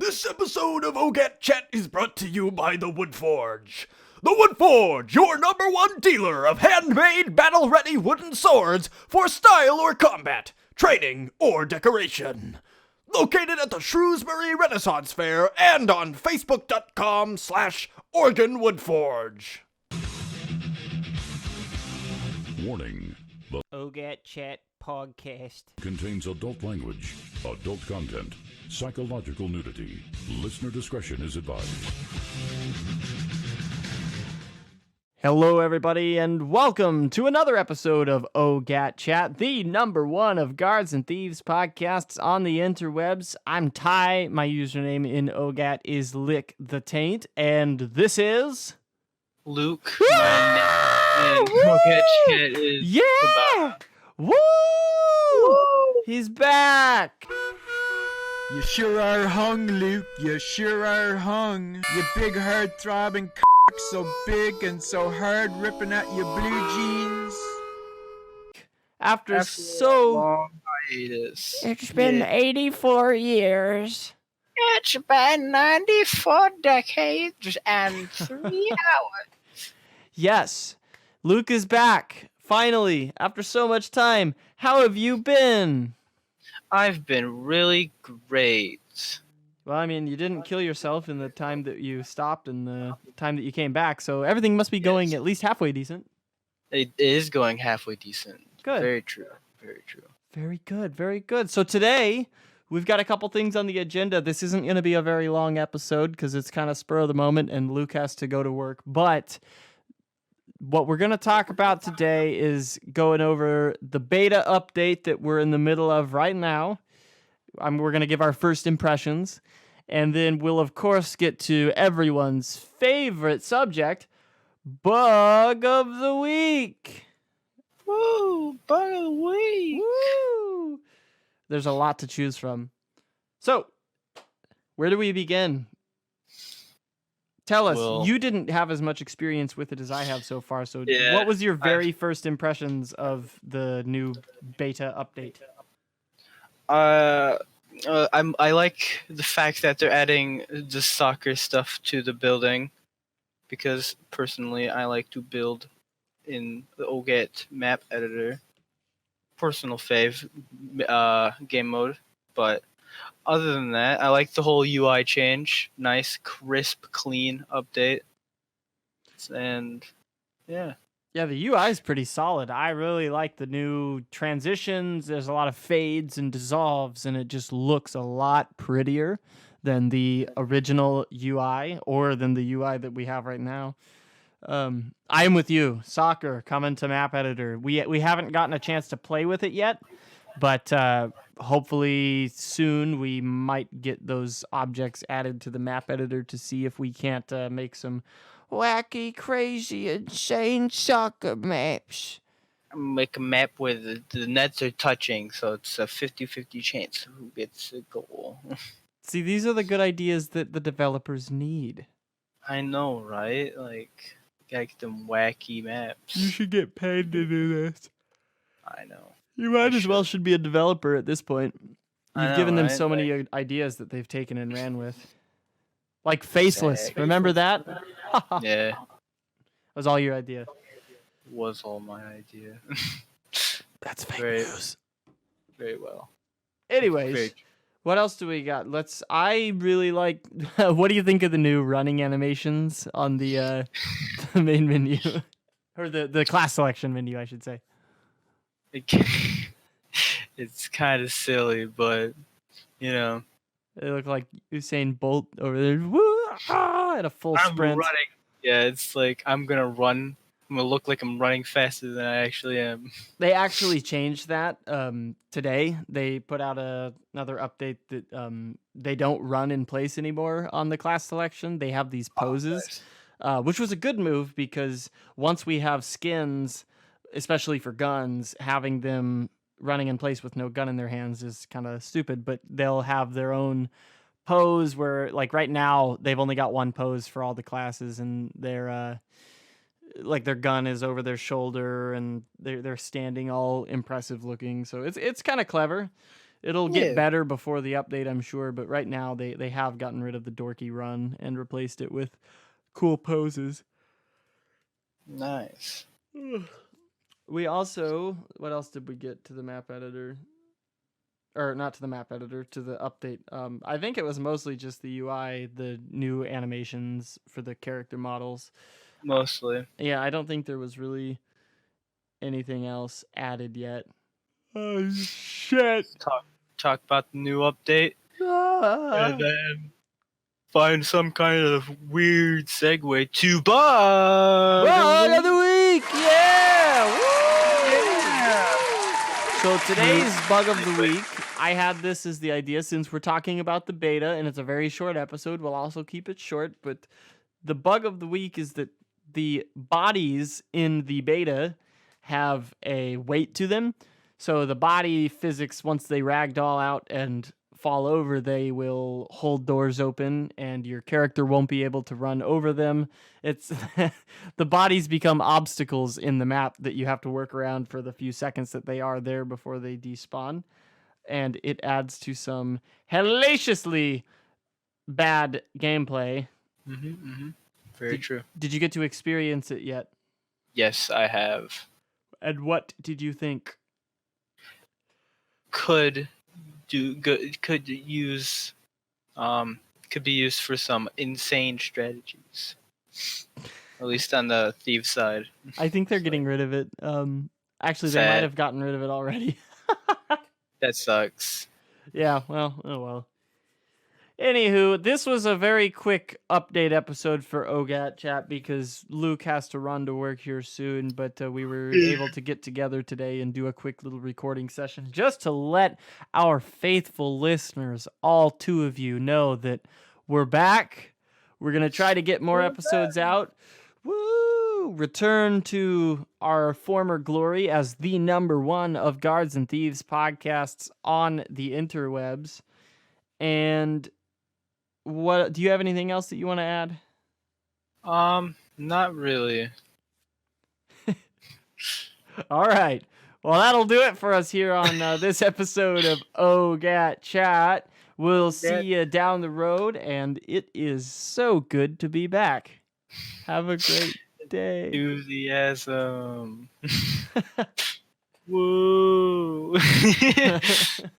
This episode of OGATCHAT is brought to you by the Woodforge. The Woodforge, your number one dealer of handmade, battle-ready wooden swords for style or combat, training or decoration. Located at the Shrewsbury Renaissance Fair and on Facebook.com/OrganWoodforge. Warning. The OGATCHAT podcast contains adult language, adult content, psychological nudity. Listener discretion is advised. Hello, everybody, and welcome to another episode of OGATCHAT, the number one of Guards and Thieves podcasts on the interwebs. I'm Ty. My username in OGAT is Lick the Taint, and this is... Luke. And OGATCHAT is Yeah! Woo! He's back! You sure are hung, Luke. You sure are hung. You big hard-throbbing c***, so big and so hard, ripping at your blue jeans. After a so... long hiatus. It's been 84 years. It's been 94 decades and 3 hours. Yes, Luke is back, finally, after so much time. How have you been? I've been really great. Well, I mean, you didn't kill yourself in the time that you stopped and the time that you came back, so everything must be going at least halfway decent. It is going halfway decent. Good. Very true. Very true. Very good, very good. So today, we've got a couple things on the agenda. This isn't going to be a very long episode because it's kind of spur of the moment and Luke has to go to work, but... what we're going to talk about today is going over the beta update that we're in the middle of right now. We're going to give our first impressions. And then we'll, of course, get to everyone's favorite subject, Bug of the Week. Woo! Bug of the week! Woo! There's a lot to choose from. So, where do we begin? Tell us, Well, you didn't have as much experience with it as I have so far, so Yeah, what was your very first impressions of the new beta update? I like the fact that they're adding the soccer stuff to the building, because personally I like to build in the OGAT map editor. Personal fave game mode, but other than that, I like the whole UI change. Nice, crisp, clean update. And yeah. Yeah, the UI is pretty solid. I really like the new transitions. There's a lot of fades and dissolves, and it just looks a lot prettier than the original UI or than the UI that we have right now. I am with you. Soccer coming to map editor. We haven't gotten a chance to play with it yet, but hopefully soon we might get those objects added to the map editor to see if we can't make some wacky, crazy, insane soccer maps. Make a map where the nets are touching, so it's a 50-50 chance who gets a goal. See, these are the good ideas that the developers need. I know, right? Like, gotta get them wacky maps. You should get paid to do this. I know. You might I as well should be a developer at this point. I You've know, given them right? so many ideas that they've taken and ran with. Like Faceless. Exactly. Remember that? That Yeah, was all your idea. was all my idea. That's fake Great. news. Very well. Anyways, Great. what else do we got? I really like... what do you think of the new running animations on the main menu? Or the class selection menu, I should say. It's kind of silly, but you know, They look like Usain Bolt over there. Woo! Ah, at a full I'm sprint. running. Yeah, it's like I'm gonna run. I'm gonna look like I'm running faster than I actually am. They actually changed that today. They put out another update that they don't run in place anymore on the class selection. They have these poses, which was a good move because once we have skins, especially for guns, having them running in place with no gun in their hands is kind of stupid, but they'll have their own pose where, like right now, they've only got one pose for all the classes, and they're like their gun is over their shoulder and they're standing all impressive looking. So it's kind of clever. It'll get Yeah. better before the update, I'm sure, but right now they have gotten rid of the dorky run and replaced it with cool poses. Nice. We also, what else did we get to the map editor? Or not to the map editor, to the update. I think it was mostly just the UI, the new animations for the character models. Mostly. Yeah, I don't think there was really anything else added yet. Oh, shit. Talk about the new update, and then find some kind of weird segue to bug. Bug of the week! Yeah! So today's bug of the week, I had this as the idea since we're talking about the beta and it's a very short episode. We'll also keep it short, but the bug of the week is that the bodies in the beta have a weight to them. So the body physics, once they ragdoll out and fall over, they will hold doors open and your character won't be able to run over them. It's the bodies become obstacles in the map that you have to work around for the few seconds that they are there before they despawn. And it adds to some hellaciously bad gameplay. Very true. Did you get to experience it yet? Yes, I have. And what did you think? Could be used for some insane strategies. At least on the thief side. I think they're getting rid of it. Actually, they might Sad. have gotten rid of it already. That sucks. Yeah, well, oh well. Anywho, this was a very quick update episode for OGAT chat because Luke has to run to work here soon, but we were able to get together today and do a quick little recording session just to let our faithful listeners, all two of you, know that we're back. We're going to try to get more episodes out. Woo! Return to our former glory as the #1 of Guards and Thieves podcasts on the interwebs. And what do you have anything else that you want to add? Not really. All right. Well, that'll do it for us here on this episode of OGAT Chat. We'll see you down the road, and it is so good to be back. Have a great day. Enthusiasm. Woo.